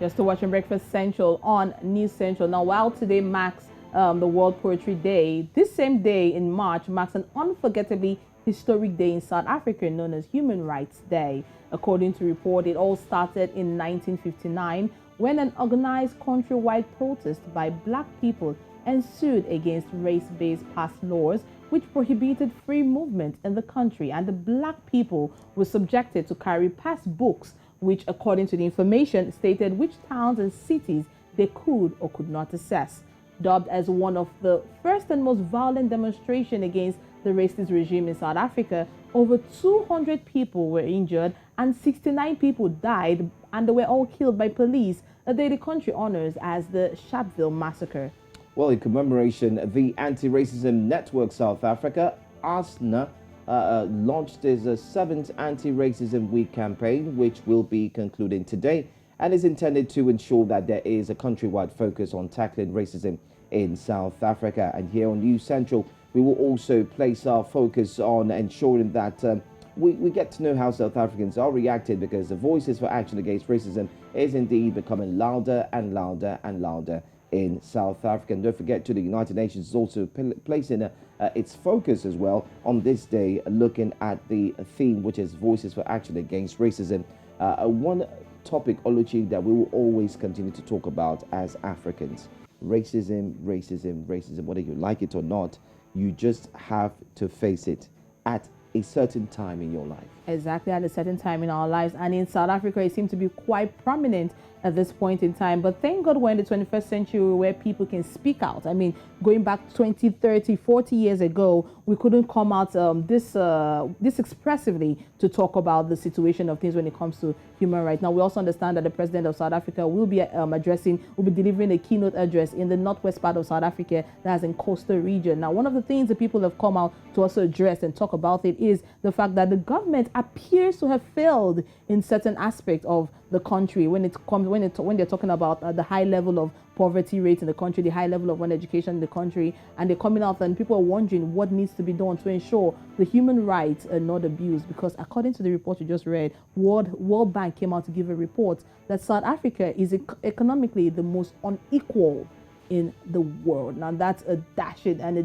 You're still watching Breakfast Central on News Central. Now, while today marks the World Poetry Day, this same day in March marks an unforgettably historic day in South Africa known as Human Rights Day. According to report, it all started in 1959 when an organized countrywide protest by black people ensued against race-based past laws which prohibited free movement in the country, and the black people were subjected to carry pass books which, according to the information, stated which towns and cities they could or could not access. Dubbed as one of the first and most violent demonstrations against the racist regime in South Africa, over 200 people were injured and 69 people died, and they were all killed by police, a day the country honors as the Sharpeville Massacre. Well, in commemoration, the Anti-Racism Network South Africa, ASNA, launched its seventh Anti-Racism Week campaign, which will be concluding today, and is intended to ensure that there is a countrywide focus on tackling racism in South Africa. And here on News Central, we will also place our focus on ensuring that we get to know how South Africans are reacting, because the voices for action against racism is indeed becoming louder and louder and louder in South Africa. And don't forget, the United Nations is also placing its focus as well on this day, looking at the theme, which is Voices for Action Against Racism. One topic, Oluchi, that we will always continue to talk about as Africans. Racism, racism, racism. Whether you like it or not, you just have to face it at a certain time in your life. Exactly, at a certain time in our lives. And in South Africa, it seems to be quite prominent at this point in time. But thank God we're in the 21st century where people can speak out. I mean, going back 20, 30, 40 years ago, we couldn't come out this expressively to talk about the situation of things when it comes to human rights. Now, we also understand that the president of South Africa will be delivering a keynote address in the northwest part of South Africa, that's in coastal region. Now, one of the things that people have come out to also address and talk about it is the fact that the government appears to have failed in certain aspects of the country when they're talking about the high level of poverty rate in the country, the high level of uneducation in the country, and they're coming out and people are wondering what needs to be done to ensure the human rights are not abused. Because according to the report you just read, World Bank came out to give a report that South Africa is economically the most unequal in the world. Now that's a dashing and a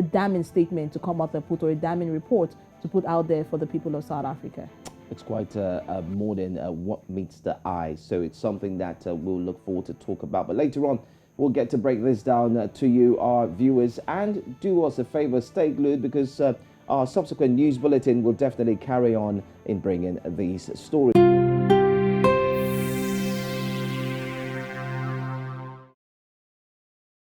damning statement to come out and put, or a damning report to put out there for the people of South Africa. It's quite more than what meets the eye. So it's something that we'll look forward to talk about. But later on, we'll get to break this down to you, our viewers. And do us a favor, stay glued, because our subsequent news bulletin will definitely carry on in bringing these stories.